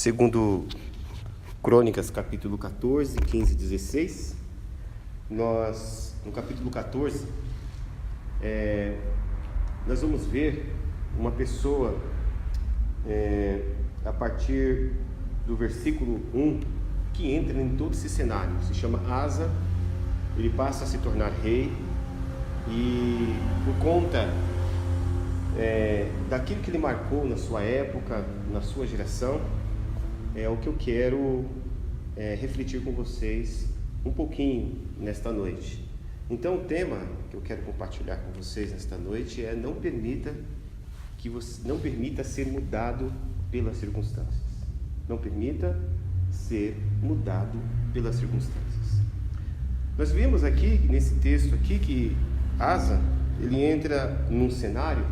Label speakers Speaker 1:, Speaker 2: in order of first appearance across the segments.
Speaker 1: Segundo Crônicas, capítulo 14, 15 e 16, no capítulo 14, nós vamos ver uma pessoa, a partir do versículo 1, que entra em todo esse cenário. Se chama Asa. Ele passa a se tornar rei, e por conta daquilo que ele marcou na sua época, na sua geração, é o que eu quero refletir com vocês um pouquinho nesta noite. Então, o tema que eu quero compartilhar com vocês nesta noite é: não permita ser mudado pelas circunstâncias. Não permita ser mudado pelas circunstâncias. Nós vimos aqui, nesse texto aqui, que Asa, ele entra num cenário,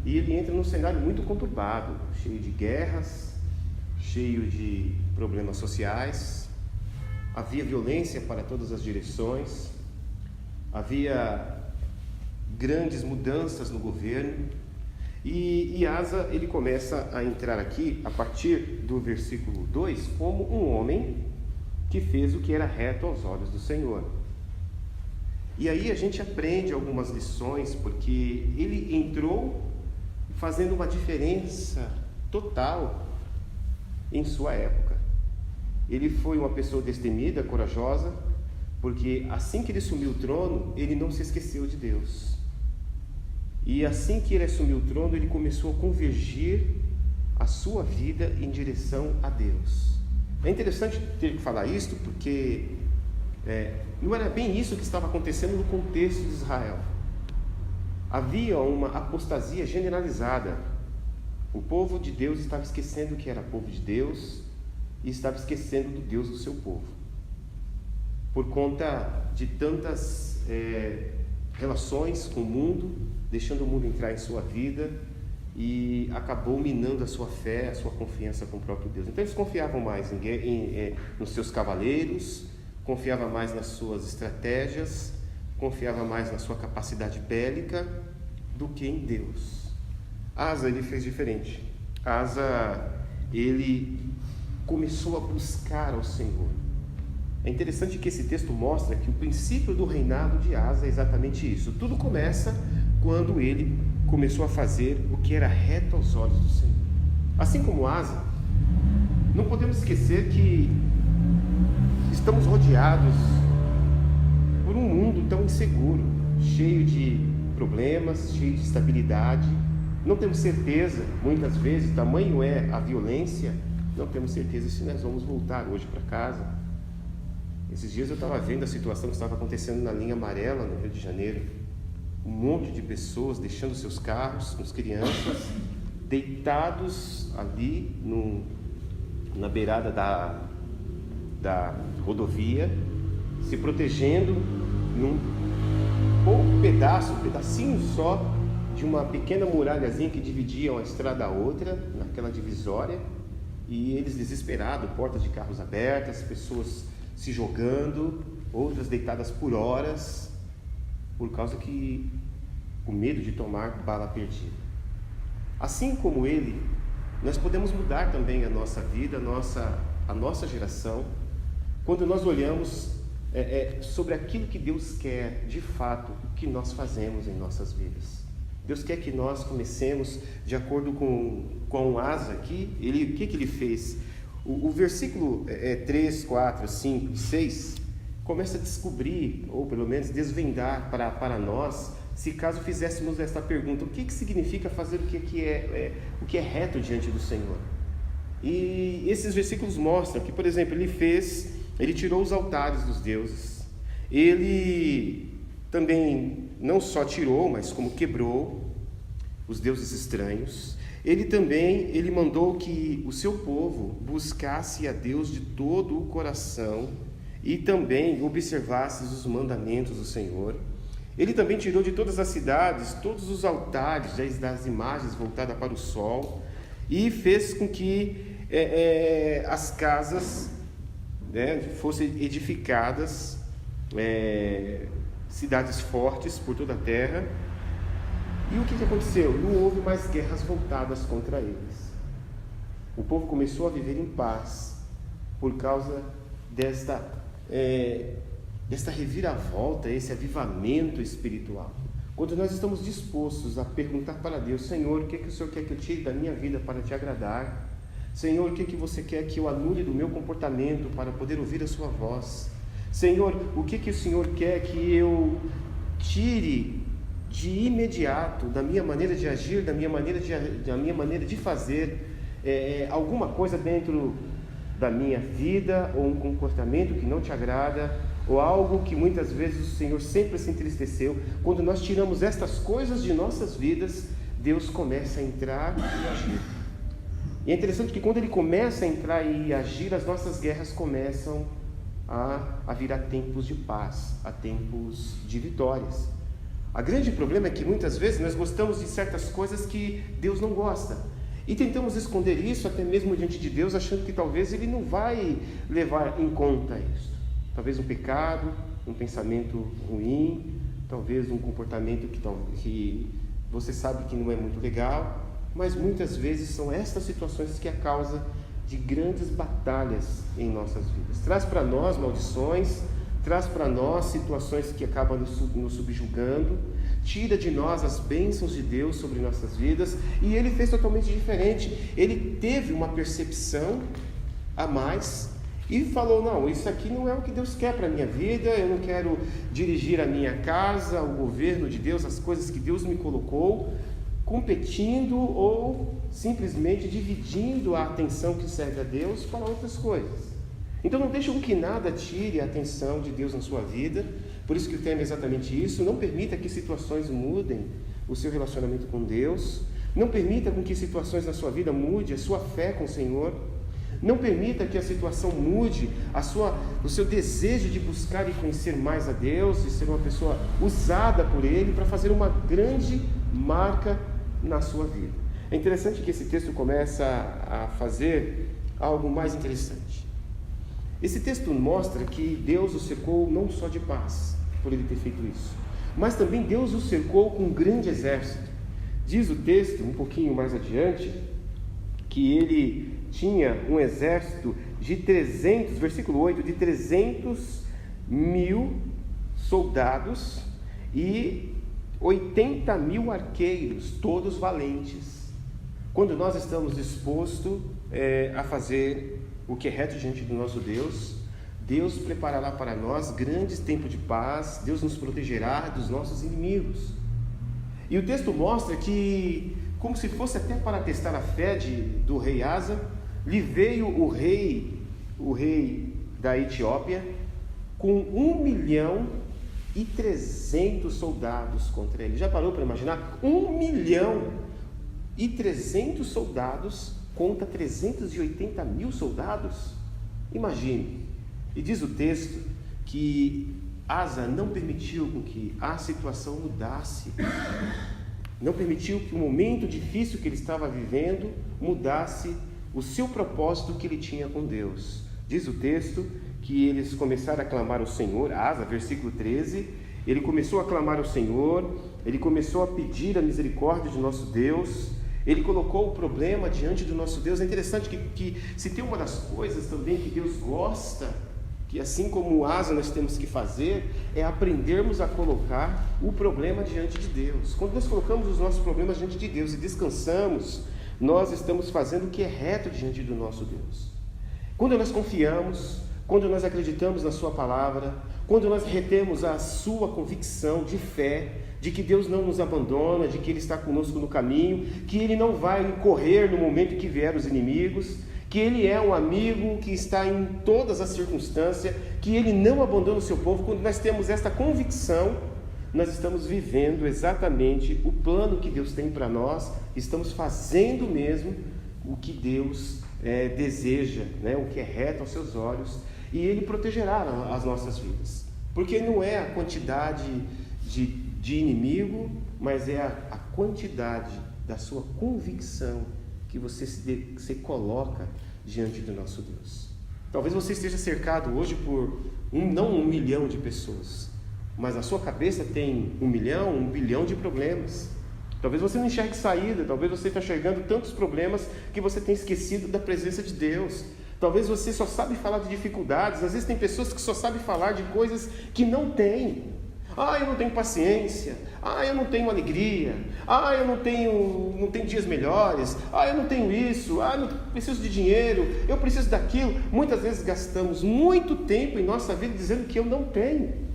Speaker 1: e ele entra num cenário muito conturbado, cheio de guerras, cheio de problemas sociais. Havia violência para todas as direções, havia grandes mudanças no governo, e Asa, ele começa a entrar aqui, a partir do versículo 2, como um homem que fez o que era reto aos olhos do Senhor. E aí a gente aprende algumas lições, porque ele entrou fazendo uma diferença total em sua época. Ele foi uma pessoa destemida, corajosa, porque assim que ele assumiu o trono, ele não se esqueceu de Deus. E assim que ele assumiu o trono, ele começou a convergir a sua vida em direção a Deus. É interessante ter que falar isto, porque não era bem isso que estava acontecendo no contexto de Israel. Havia uma apostasia generalizada. O povo de Deus estava esquecendo que era povo de Deus e estava esquecendo do Deus do seu povo, por conta de tantas relações com o mundo, deixando o mundo entrar em sua vida, e acabou minando a sua fé, a sua confiança com o próprio Deus. Então eles confiavam mais nos seus cavaleiros, confiavam mais nas suas estratégias, confiavam mais na sua capacidade bélica do que em Deus. Asa, ele fez diferente. Asa, ele começou a buscar ao Senhor. É interessante que esse texto mostra que o princípio do reinado de Asa é exatamente isso. Tudo começa quando ele começou a fazer o que era reto aos olhos do Senhor. Assim como Asa, não podemos esquecer que estamos rodeados por um mundo tão inseguro, cheio de problemas, cheio de instabilidade. Não temos certeza, muitas vezes, tamanho é a violência, não temos certeza se nós vamos voltar hoje para casa. Esses dias eu estava vendo a situação que estava acontecendo na linha amarela, no Rio de Janeiro. Um monte de pessoas deixando seus carros, com as crianças, deitados ali na beirada da rodovia, se protegendo num pouco pedacinho só de uma pequena muralhazinha que dividia uma estrada da outra, naquela divisória, e eles desesperados, portas de carros abertas, pessoas se jogando, outras deitadas por horas, por causa que o medo de tomar bala perdida. Assim como ele, nós podemos mudar também a nossa vida, a nossa geração, quando nós olhamos sobre aquilo que Deus quer, de fato, o que nós fazemos em nossas vidas. Deus quer que nós comecemos de acordo com Asa aqui. O que ele fez? O versículo 3, 4, 5 e 6 começa a descobrir, ou pelo menos desvendar para nós, se caso fizéssemos esta pergunta: o que significa fazer o que é reto diante do Senhor? E esses versículos mostram que, por exemplo, ele tirou os altares dos deuses. Ele também não só tirou, mas como quebrou os deuses estranhos. Ele mandou que o seu povo buscasse a Deus de todo o coração e também observasse os mandamentos do Senhor. Ele também tirou de todas as cidades todos os altares das imagens voltadas para o sol, e fez com que as casas fossem edificadas, cidades fortes por toda a terra. E o que aconteceu? Não houve mais guerras voltadas contra eles. O povo começou a viver em paz por causa desta reviravolta, esse avivamento espiritual. Quando nós estamos dispostos a perguntar para Deus: Senhor, o que o Senhor quer que eu tire da minha vida para te agradar? Senhor, o que você quer que eu anule do meu comportamento para poder ouvir a sua voz? Senhor, o que o Senhor quer que eu tire de imediato da minha maneira de agir, da minha maneira de fazer alguma coisa dentro da minha vida, ou um comportamento que não te agrada, ou algo que muitas vezes o Senhor sempre se entristeceu. Quando nós tiramos estas coisas de nossas vidas, Deus começa a entrar e agir. E é interessante que quando Ele começa a entrar e agir, as nossas guerras começam a virar tempos de paz, a tempos de vitórias. O grande problema é que muitas vezes nós gostamos de certas coisas que Deus não gosta, e tentamos esconder isso até mesmo diante de Deus, achando que talvez Ele não vai levar em conta isso. Talvez um pecado, um pensamento ruim, talvez um comportamento que você sabe que não é muito legal, mas muitas vezes são estas situações que é a causa de grandes batalhas em nossas vidas. Traz para nós maldições, traz para nós situações que acabam nos subjugando, tira de nós as bênçãos de Deus sobre nossas vidas. E Ele fez totalmente diferente. Ele teve uma percepção a mais e falou: não, isso aqui não é o que Deus quer para a minha vida, eu não quero dirigir a minha casa, o governo de Deus, as coisas que Deus me colocou, competindo ou simplesmente dividindo a atenção que serve a Deus para outras coisas. Então não deixe com que nada tire a atenção de Deus na sua vida. Por isso que o tema é exatamente isso. Não permita que situações mudem o seu relacionamento com Deus. Não permita com que situações na sua vida mude a sua fé com o Senhor. Não permita que a situação mude o seu desejo de buscar e conhecer mais a Deus, de ser uma pessoa usada por Ele para fazer uma grande marca na sua vida. É interessante que esse texto começa a fazer algo mais interessante. Esse texto mostra que Deus o cercou não só de paz, por Ele ter feito isso, mas também Deus o cercou com um grande exército. Diz o texto, um pouquinho mais adiante, que Ele tinha um exército de 300, versículo 8, de 300.000 soldados e 80.000 arqueiros, todos valentes. Quando nós estamos dispostos a fazer o que é reto diante do nosso Deus, Deus preparará para nós grandes tempos de paz, Deus nos protegerá dos nossos inimigos. E o texto mostra que, como se fosse até para testar a fé do rei Asa, lhe veio o rei da Etiópia com 1.300.000 soldados contra ele. Já parou para imaginar? 1.300.000 soldados contra 380.000 soldados? Imagine. E diz o texto que Asa não permitiu com que a situação mudasse, não permitiu que o momento difícil que ele estava vivendo mudasse o seu propósito que ele tinha com Deus. Diz o texto que eles começaram a clamar ao Senhor. Asa, versículo 13, ele começou a clamar ao Senhor, ele começou a pedir a misericórdia de nosso Deus, ele colocou o problema diante do nosso Deus. É interessante que se tem uma das coisas também que Deus gosta, que assim como Asa nós temos que fazer, é aprendermos a colocar o problema diante de Deus. Quando nós colocamos os nossos problemas diante de Deus e descansamos, nós estamos fazendo o que é reto diante do nosso Deus. Quando nós confiamos, quando nós acreditamos na Sua palavra, quando nós retemos a Sua convicção de fé, de que Deus não nos abandona, de que Ele está conosco no caminho, que Ele não vai correr no momento que vier os inimigos, que Ele é um amigo que está em todas as circunstâncias, que Ele não abandona o seu povo. Quando nós temos esta convicção, nós estamos vivendo exatamente o plano que Deus tem para nós, estamos fazendo mesmo o que Deus deseja, né? O que é reto aos seus olhos, e Ele protegerá as nossas vidas, porque não é a quantidade de inimigo, mas é a quantidade da sua convicção que você coloca diante do nosso Deus. Talvez você esteja cercado hoje por não 1 milhão de pessoas, mas na sua cabeça tem 1 milhão, 1 bilhão de problemas. Talvez você não enxergue saída, talvez você está enxergando tantos problemas que você tem esquecido da presença de Deus. Talvez você só sabe falar de dificuldades. Às vezes tem pessoas que só sabem falar de coisas que não têm. Eu não tenho paciência. Eu não tenho alegria. Eu não tenho dias melhores. Eu não tenho isso. Eu preciso de dinheiro. Eu preciso daquilo. Muitas vezes gastamos muito tempo em nossa vida dizendo que eu não tenho.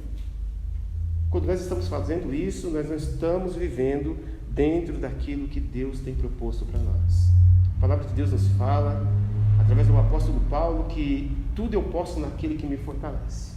Speaker 1: Quando nós estamos fazendo isso, nós não estamos vivendo dentro daquilo que Deus tem proposto para nós. A palavra de Deus nos fala, através do apóstolo Paulo, que tudo eu posso naquele que me fortalece.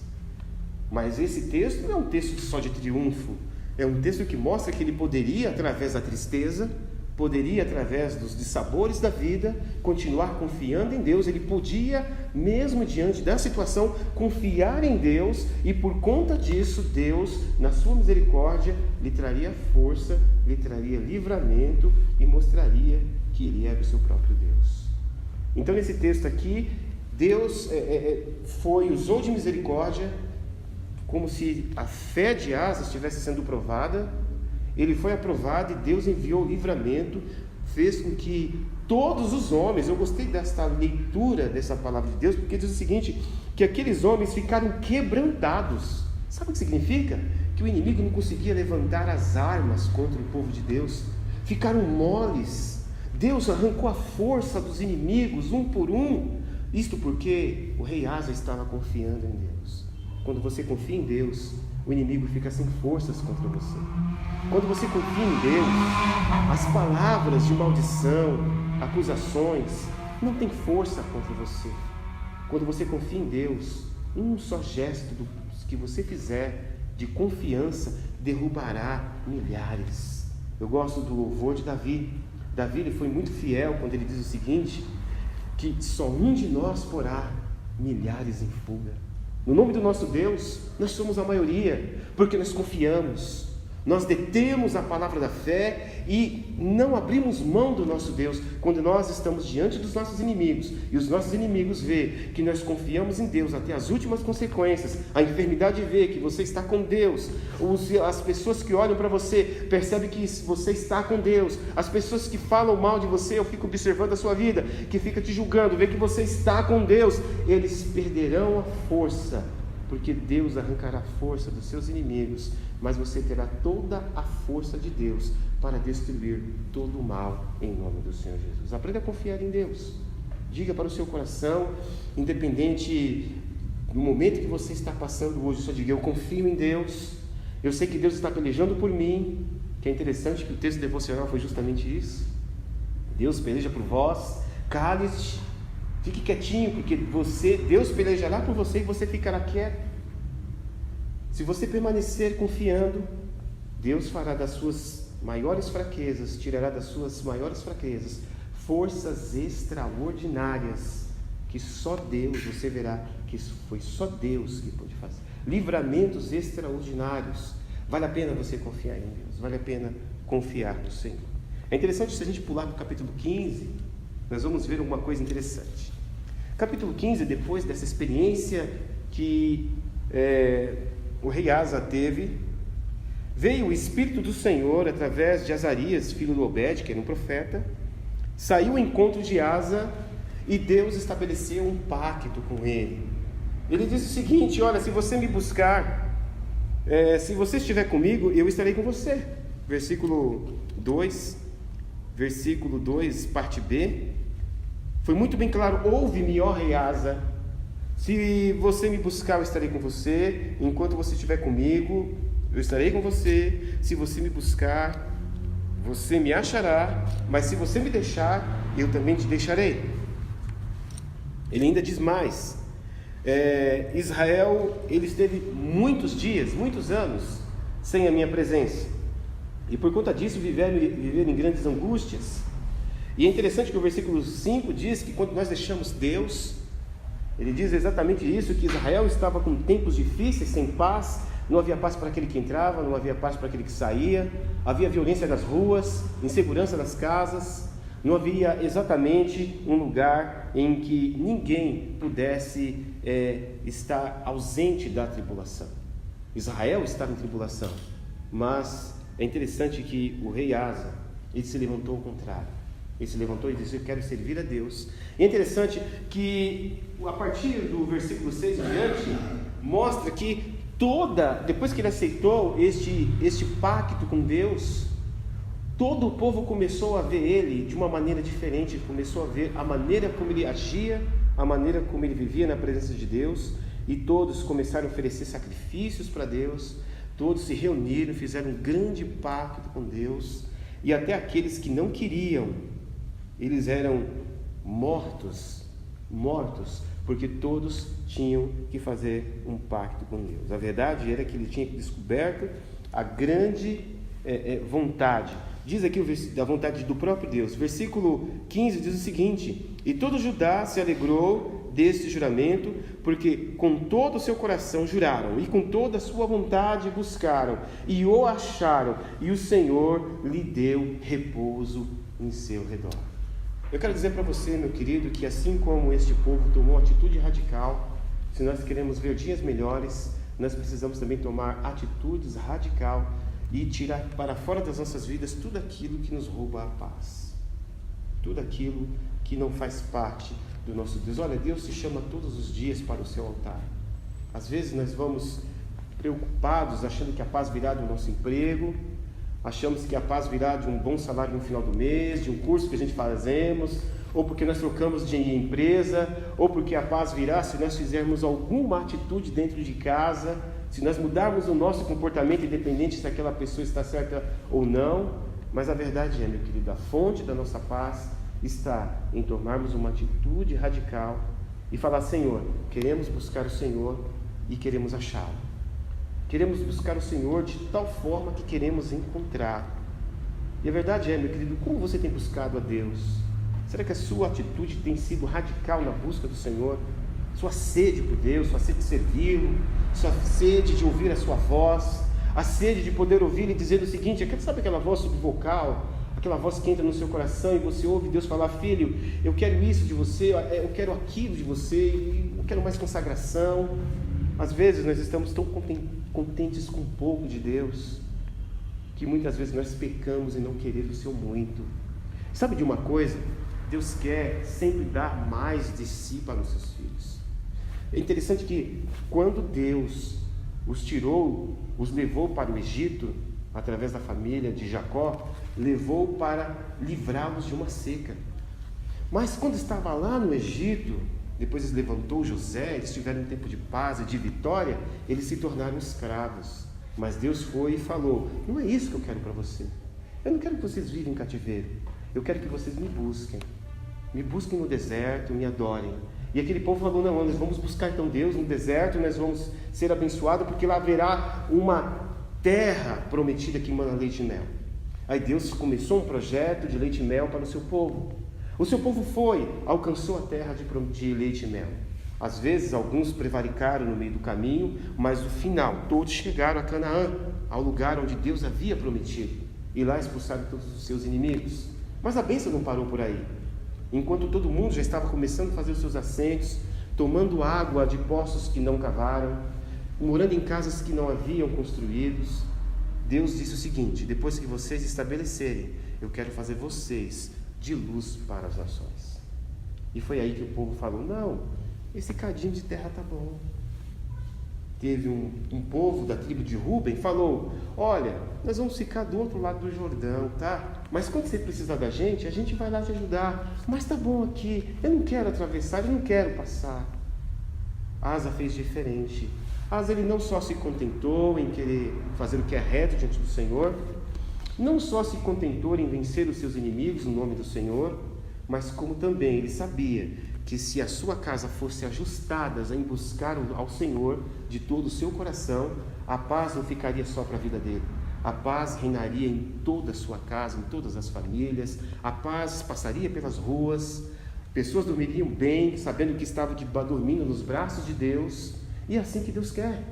Speaker 1: Mas esse texto não é um texto só de triunfo, é um texto que mostra que ele poderia, através da tristeza, poderia, através dos dissabores da vida, continuar confiando em Deus. Ele podia, mesmo diante da situação, confiar em Deus, e por conta disso, Deus, na sua misericórdia, lhe traria força, lhe traria livramento e mostraria que ele era o seu próprio Deus. Então, nesse texto aqui, Deus usou de misericórdia, como se a fé de Asa estivesse sendo provada. Ele foi aprovado e Deus enviou o livramento, fez com que todos os homens, eu gostei desta leitura dessa palavra de Deus, porque diz o seguinte, que aqueles homens ficaram quebrantados. Sabe o que significa? Que o inimigo não conseguia levantar as armas contra o povo de Deus, ficaram moles. Deus arrancou a força dos inimigos, um por um, isto porque o rei Asa estava confiando em Deus. Quando você confia em Deus, o inimigo fica sem forças contra você. Quando você confia em Deus, as palavras de maldição, acusações, não tem força contra você. Quando você confia em Deus, um só gesto que você fizer de confiança derrubará milhares. Eu gosto do louvor de Davi. Davi, ele foi muito fiel quando ele diz o seguinte, que só um de nós porá milhares em fuga. No nome do nosso Deus, nós somos a maioria, porque nós confiamos, nós detemos a palavra da fé e não abrimos mão do nosso Deus quando nós estamos diante dos nossos inimigos e os nossos inimigos vê que nós confiamos em Deus até as últimas consequências. A enfermidade vê que você está com Deus, as pessoas que olham para você percebem que você está com Deus, as pessoas que falam mal de você, eu fico observando a sua vida, que fica te julgando, vê que você está com Deus, eles perderão a força, porque Deus arrancará a força dos seus inimigos, mas você terá toda a força de Deus para destruir todo o mal em nome do Senhor Jesus. Aprenda a confiar em Deus. Diga para o seu coração, independente do momento que você está passando hoje, só diga, eu confio em Deus, eu sei que Deus está pelejando por mim, que é interessante que o texto devocional foi justamente isso. Deus peleja por vós, cale-se, fique quietinho, porque Deus pelejará por você e você ficará quieto. Se você permanecer confiando, Deus fará das suas maiores fraquezas, tirará das suas maiores fraquezas, forças extraordinárias, que só Deus, você verá que foi só Deus que pôde fazer. Livramentos extraordinários. Vale a pena você confiar em Deus, vale a pena confiar no Senhor. É interessante, se a gente pular para o capítulo 15, nós vamos ver uma coisa interessante. Capítulo 15, depois dessa experiência que o rei Asa teve, veio o Espírito do Senhor através de Azarias, filho do Obed, que era um profeta, saiu ao encontro de Asa e Deus estabeleceu um pacto com ele. Ele disse o seguinte, olha, se você me buscar, se você estiver comigo, eu estarei com você. Versículo 2, parte B, foi muito bem claro, ouve-me, ó rei Asa, se você me buscar, eu estarei com você, enquanto você estiver comigo, eu estarei com você, se você me buscar, você me achará, mas se você me deixar, eu também te deixarei. Ele ainda diz mais, Israel, ele esteve muitos dias, muitos anos, sem a minha presença, e por conta disso viveram em grandes angústias. E é interessante que o versículo 5 diz que quando nós deixamos Deus, ele diz exatamente isso, que Israel estava com tempos difíceis, sem paz, não havia paz para aquele que entrava, não havia paz para aquele que saía, havia violência nas ruas, insegurança nas casas, não havia exatamente um lugar em que ninguém pudesse estar ausente da tribulação. Israel estava em tribulação, mas é interessante que o rei Asa, ele se levantou ao contrário. Ele se levantou e disse: eu quero servir a Deus. E é interessante que a partir do versículo 6 em diante, mostra que depois que ele aceitou este pacto com Deus, todo o povo começou a ver ele de uma maneira diferente, começou a ver a maneira como ele agia, a maneira como ele vivia na presença de Deus, e todos começaram a oferecer sacrifícios para Deus, todos se reuniram, fizeram um grande pacto com Deus, e até aqueles que não queriam, eles eram mortos, porque todos tinham que fazer um pacto com Deus. A verdade era que ele tinha descoberto a grande vontade. Diz aqui da vontade do próprio Deus. Versículo 15 diz o seguinte: e todo Judá se alegrou deste juramento, porque com todo o seu coração juraram, e com toda a sua vontade buscaram, e o acharam, e o Senhor lhe deu repouso em seu redor. Eu quero dizer para você, meu querido, que assim como este povo tomou atitude radical, se nós queremos ver dias melhores, nós precisamos também tomar atitudes radical e tirar para fora das nossas vidas tudo aquilo que nos rouba a paz, tudo aquilo que não faz parte do nosso Deus. Olha, Deus te chama todos os dias para o seu altar. Às vezes nós vamos preocupados, achando que a paz virá do nosso emprego, achamos que a paz virá de um bom salário no final do mês, de um curso que a gente fazemos, ou porque nós trocamos de empresa, ou porque a paz virá se nós fizermos alguma atitude dentro de casa, se nós mudarmos o nosso comportamento, independente se aquela pessoa está certa ou não. Mas a verdade é, meu querido, a fonte da nossa paz está em tomarmos uma atitude radical e falar: Senhor, queremos buscar o Senhor e queremos achá-lo. Queremos buscar o Senhor de tal forma que queremos encontrar. E a verdade é, meu querido, como você tem buscado a Deus? Será que a sua atitude tem sido radical na busca do Senhor? Sua sede por Deus, sua sede de servi-lo, sua sede de ouvir a sua voz, a sede de poder ouvir e dizer o seguinte: sabe aquela voz subvocal, aquela voz que entra no seu coração e você ouve Deus falar: filho, eu quero isso de você, eu quero aquilo de você, eu quero mais consagração. Às vezes nós estamos tão contentes com pouco de Deus, que muitas vezes nós pecamos em não querer o seu muito. Sabe de uma coisa? Deus quer sempre dar mais de si para os seus filhos. É interessante que quando Deus os levou para o Egito, através da família de Jacó, levou para livrá-los de uma seca. Mas quando estava lá no Egito, depois eles levantou José, eles tiveram um tempo de paz e de vitória, eles se tornaram escravos. Mas Deus foi e falou: não é isso que eu quero para você. Eu não quero que vocês vivem em cativeiro. Eu quero que vocês me busquem. Me busquem no deserto, me adorem. E aquele povo falou: não, nós vamos buscar então Deus no deserto, nós vamos ser abençoados, porque lá haverá uma terra prometida que manda leite e mel. Aí Deus começou um projeto de leite e mel para o seu povo. O seu povo alcançou a terra de leite e mel. Às vezes alguns prevaricaram no meio do caminho, mas no final todos chegaram a Canaã, ao lugar onde Deus havia prometido, e lá expulsaram todos os seus inimigos. Mas a bênção não parou por aí. Enquanto todo mundo já estava começando a fazer os seus assentos, tomando água de poços que não cavaram, morando em casas que não haviam construídos, Deus disse o seguinte: depois que vocês estabelecerem, eu quero fazer vocês de luz para as nações. E foi aí que o povo falou: não, esse cadinho de terra tá bom. Teve um povo da tribo de Ruben, falou: olha, nós vamos ficar do outro lado do Jordão, tá? Mas quando você precisar da gente, a gente vai lá te ajudar. Mas tá bom aqui, eu não quero atravessar, eu não quero passar. Asa fez diferente. Asa, ele não só se contentou em querer fazer o que é reto diante do Senhor, não só se contentou em vencer os seus inimigos no nome do Senhor, mas como também ele sabia que se a sua casa fosse ajustada em buscar ao Senhor de todo o seu coração, a paz não ficaria só para a vida dele. A paz reinaria em toda a sua casa, em todas as famílias. A paz passaria pelas ruas, pessoas dormiriam bem, sabendo que estavam dormindo nos braços de Deus. E é assim que Deus quer.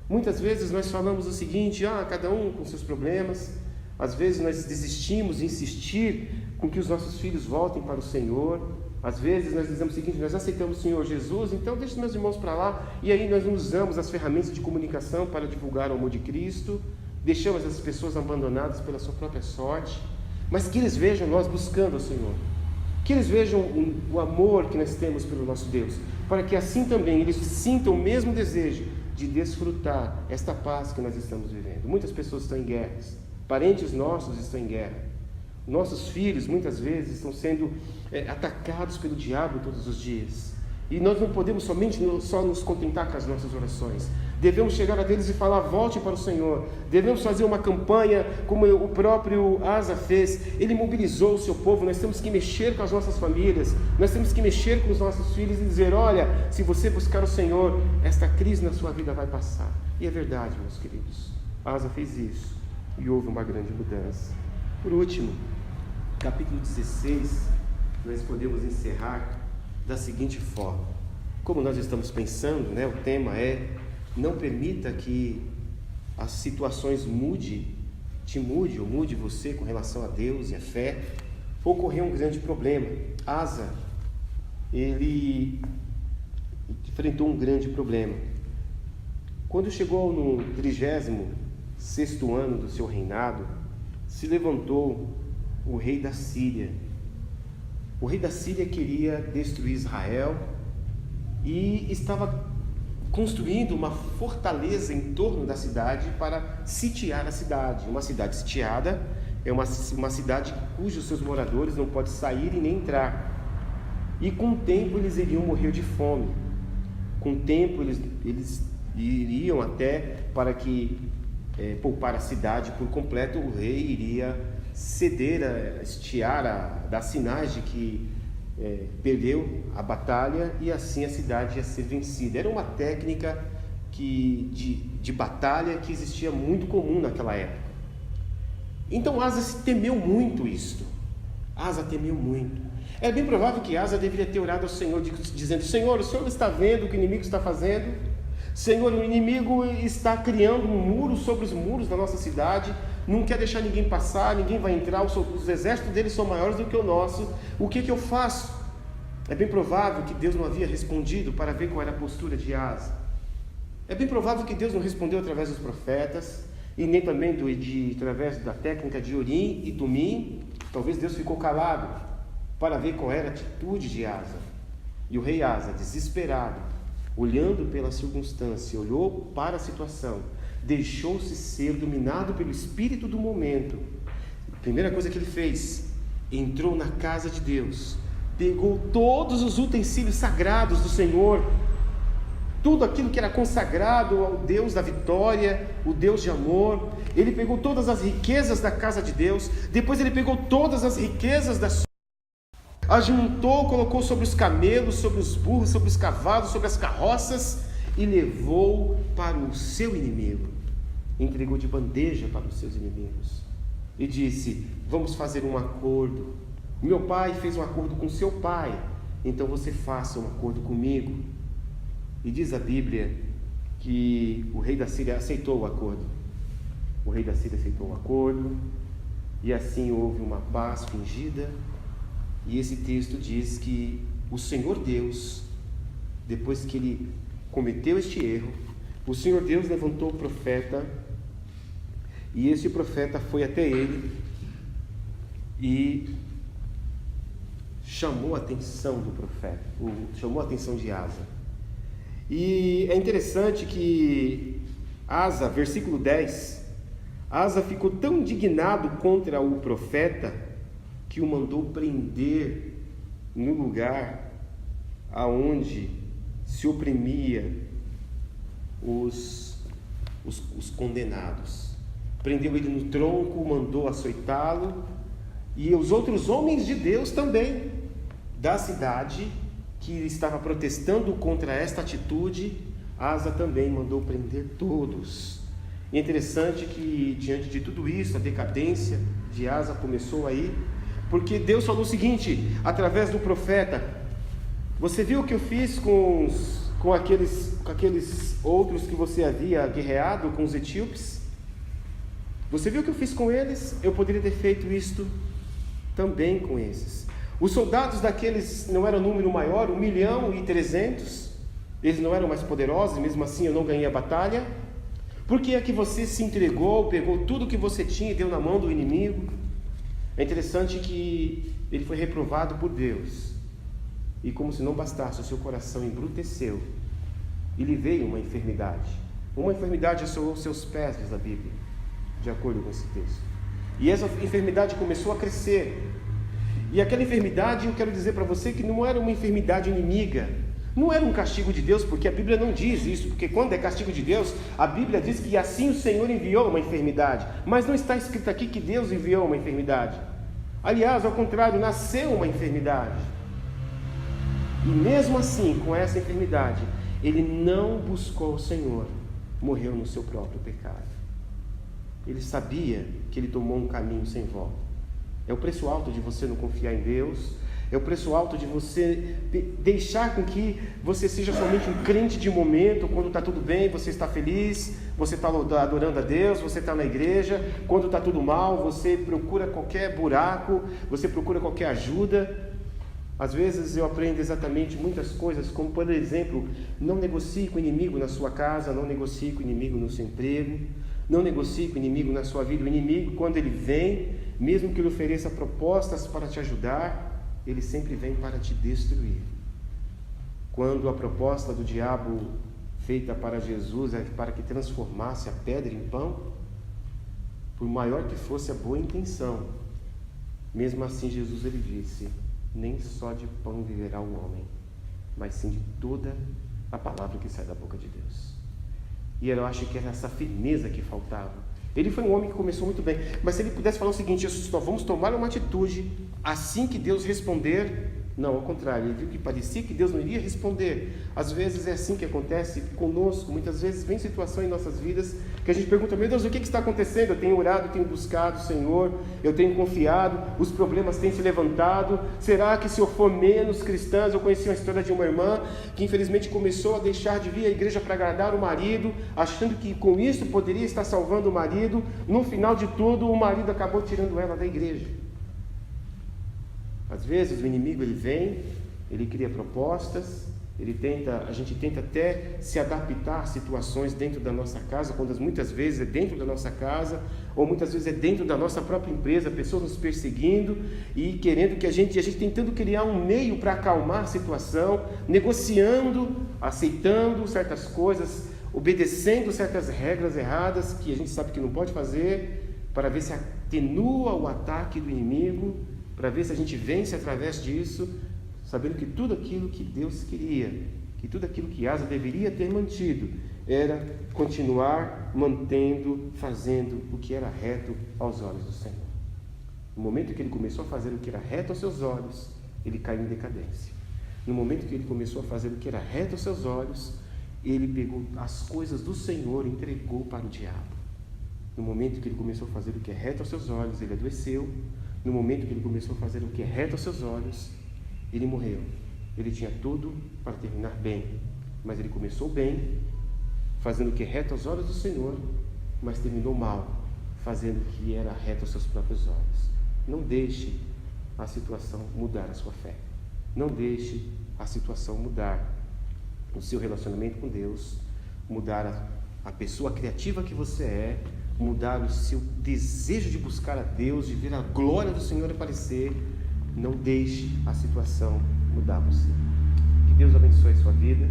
Speaker 1: Muitas vezes nós falamos o seguinte: cada um com seus problemas. Às vezes nós desistimos de insistir com que os nossos filhos voltem para o Senhor. Às vezes nós dizemos o seguinte: nós aceitamos o Senhor Jesus, então deixa meus irmãos para lá. E aí nós não usamos as ferramentas de comunicação para divulgar o amor de Cristo. deixamos essas pessoas abandonadas pela sua própria sorte, mas que eles vejam nós buscando o Senhor, que eles vejam o amor que nós temos pelo nosso Deus, para que assim também eles sintam o mesmo desejo de desfrutar esta paz que nós estamos vivendo. Muitas pessoas estão em guerras, parentes nossos estão em guerra, nossos filhos muitas vezes estão sendo atacados pelo diabo todos os dias, e nós não podemos só nos contentar com as nossas orações. Devemos chegar a deles e falar: volte para o Senhor. Devemos fazer uma campanha como o próprio Asa fez. Ele mobilizou o seu povo. Nós temos que mexer com as nossas famílias, nós temos que mexer com os nossos filhos e dizer: olha, se você buscar o Senhor, esta crise na sua vida vai passar. E é verdade, meus queridos, Asa fez isso e houve uma grande mudança. Por último, capítulo 16, nós podemos encerrar da seguinte forma. Como nós estamos pensando, o tema é: não permita que as situações te mude você com relação a Deus e a fé. Ocorreu um grande problema. Asa, ele enfrentou um grande problema. Quando chegou no 36º ano do seu reinado, se levantou o rei da Síria. O rei da Síria queria destruir Israel e estava construindo uma fortaleza em torno da cidade para sitiar a cidade. Uma cidade sitiada é uma cidade cujos seus moradores não podem sair e nem entrar. E com o tempo eles iriam morrer de fome. Com o tempo eles iriam até, para que poupar a cidade por completo, o rei iria ceder, estiar, dar sinais de que perdeu a batalha, e assim a cidade ia ser vencida. Era uma técnica de batalha que existia muito comum naquela época. Então Asa temeu muito isto. Asa temeu muito. É bem provável que Asa deveria ter orado ao Senhor, dizendo: Senhor, o Senhor está vendo o que o inimigo está fazendo? Senhor, o inimigo está criando um muro sobre os muros da nossa cidade, não quer deixar ninguém passar, ninguém vai entrar, os exércitos deles são maiores do que o nosso. O que eu faço? É bem provável que Deus não havia respondido para ver qual era a postura de Asa. É bem provável que Deus não respondeu através dos profetas, e nem também através da técnica de Urim e Tumim. Talvez Deus ficou calado para ver qual era a atitude de Asa. E o rei Asa, desesperado, olhando pela circunstância, olhou para a situação, deixou-se ser dominado pelo espírito do momento. A primeira coisa que ele fez: entrou na casa de Deus, pegou todos os utensílios sagrados do Senhor, tudo aquilo que era consagrado ao Deus da vitória, o Deus de amor. Ele pegou todas as riquezas da casa de Deus, depois ele pegou todas as riquezas da sua, ajuntou, colocou sobre os camelos, sobre os burros, sobre os cavalos, sobre as carroças, e levou para o seu inimigo. Entregou de bandeja para os seus inimigos e disse: vamos fazer um acordo. Meu pai fez um acordo com seu pai, então você faça um acordo comigo. E diz a Bíblia que o rei da Síria aceitou o acordo. O rei da Síria aceitou o acordo, e assim houve uma paz fingida. E esse texto diz que o Senhor Deus, depois que ele cometeu este erro, o Senhor Deus levantou o profeta, e esse profeta foi até ele e chamou a atenção do profeta, chamou a atenção de Asa. E é interessante que Asa, versículo 10, Asa ficou tão indignado contra o profeta que o mandou prender no lugar aonde se oprimia os condenados. Prendeu ele no tronco, mandou açoitá-lo, e os outros homens de Deus também da cidade que estava protestando contra esta atitude, Asa também mandou prender todos. E é interessante que, diante de tudo isso, a decadência de Asa começou aí, porque Deus falou o seguinte, através do profeta: você viu o que eu fiz com aqueles outros que você havia guerreado, com os etíopes? Você viu o que eu fiz com eles? Eu poderia ter feito isto também com esses. Os soldados daqueles não eram número maior, 1.300.000, eles não eram mais poderosos, mesmo assim eu não ganhei a batalha. Por que é que você se entregou, pegou tudo que você tinha e deu na mão do inimigo? É interessante que ele foi reprovado por Deus. E como se não bastasse, o seu coração embruteceu. E lhe veio uma enfermidade. Uma enfermidade assolou os seus pés, diz a Bíblia, de acordo com esse texto. E essa enfermidade começou a crescer. E aquela enfermidade, eu quero dizer para você que não era uma enfermidade inimiga. Não era um castigo de Deus, porque a Bíblia não diz isso. Porque quando é castigo de Deus, a Bíblia diz que assim o Senhor enviou uma enfermidade. Mas não está escrito aqui que Deus enviou uma enfermidade. Aliás, ao contrário, nasceu uma enfermidade. E mesmo assim, com essa enfermidade, ele não buscou o Senhor. Morreu no seu próprio pecado. Ele sabia que ele tomou um caminho sem volta. É o preço alto de você não confiar em Deus. É o preço alto de você deixar com que você seja somente um crente de momento. Quando está tudo bem, você está feliz, você está adorando a Deus, você está na igreja. Quando está tudo mal, você procura qualquer buraco, você procura qualquer ajuda. Às vezes eu aprendo exatamente muitas coisas, como por exemplo, não negocie com o inimigo na sua casa, não negocie com o inimigo no seu emprego, não negocie com o inimigo na sua vida. O inimigo, quando ele vem, mesmo que ele ofereça propostas para te ajudar, ele sempre vem para te destruir. Quando a proposta do diabo feita para Jesus é para que transformasse a pedra em pão, por maior que fosse a boa intenção, mesmo assim Jesus ele disse: nem só de pão viverá o homem, mas sim de toda a palavra que sai da boca de Deus. E eu acho que era essa firmeza que faltava. Ele foi um homem que começou muito bem, mas se ele pudesse falar o seguinte: só vamos tomar uma atitude assim que Deus responder. Não, ao contrário, ele viu que parecia que Deus não iria responder. Às vezes é assim que acontece conosco. Muitas vezes vem situações em nossas vidas que a gente pergunta: meu Deus, o que está acontecendo? Eu tenho orado, eu tenho buscado o Senhor, eu tenho confiado, os problemas têm se levantado. Será que se eu for menos cristã? Eu conheci uma história de uma irmã que infelizmente começou a deixar de vir à igreja para agradar o marido, achando que com isso poderia estar salvando o marido. No final de tudo, o marido acabou tirando ela da igreja. Às vezes o inimigo ele vem, ele cria propostas, a gente tenta até se adaptar a situações dentro da nossa casa, quando muitas vezes é dentro da nossa casa, ou muitas vezes é dentro da nossa própria empresa, pessoas nos perseguindo e querendo que a gente tentando criar um meio para acalmar a situação, negociando, aceitando certas coisas, obedecendo certas regras erradas que a gente sabe que não pode fazer, para ver se atenua o ataque do inimigo, para ver se a gente vence através disso, sabendo que tudo aquilo que Deus queria, que tudo aquilo que Asa deveria ter mantido, era continuar mantendo, fazendo o que era reto aos olhos do Senhor. No momento que ele começou a fazer o que era reto aos seus olhos, ele caiu em decadência. No momento que ele começou a fazer o que era reto aos seus olhos, ele pegou as coisas do Senhor e entregou para o diabo. No momento que ele começou a fazer o que é reto aos seus olhos, ele adoeceu. No momento que ele começou a fazer o que é reto aos seus olhos, ele morreu. Ele tinha tudo para terminar bem, mas ele começou bem, fazendo o que é reto aos olhos do Senhor, mas terminou mal, fazendo o que era reto aos seus próprios olhos. Não deixe a situação mudar a sua fé. Não deixe a situação mudar o seu relacionamento com Deus, mudar a pessoa criativa que você é, mudar o seu desejo de buscar a Deus, de ver a glória do Senhor aparecer. Não deixe a situação mudar você. Que Deus abençoe a sua vida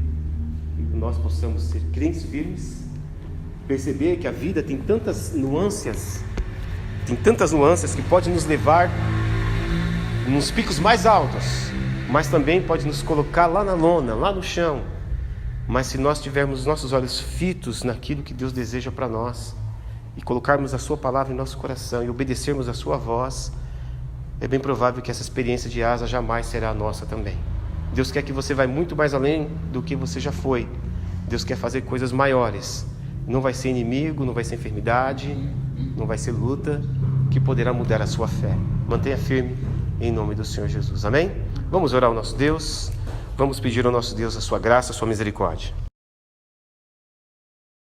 Speaker 1: e que nós possamos ser crentes firmes, perceber que a vida tem tantas nuances que pode nos levar nos picos mais altos, mas também pode nos colocar lá na lona, lá no chão. Mas se nós tivermos os nossos olhos fitos naquilo que Deus deseja para nós, e colocarmos a sua palavra em nosso coração e obedecermos a sua voz, é bem provável que essa experiência de Asa jamais será a nossa também. Deus quer que você vá muito mais além do que você já foi. Deus quer fazer coisas maiores. Não vai ser inimigo, não vai ser enfermidade, não vai ser luta que poderá mudar a sua fé. Mantenha firme em nome do Senhor Jesus. Amém? Vamos orar ao nosso Deus. Vamos pedir ao nosso Deus a sua graça, a sua misericórdia.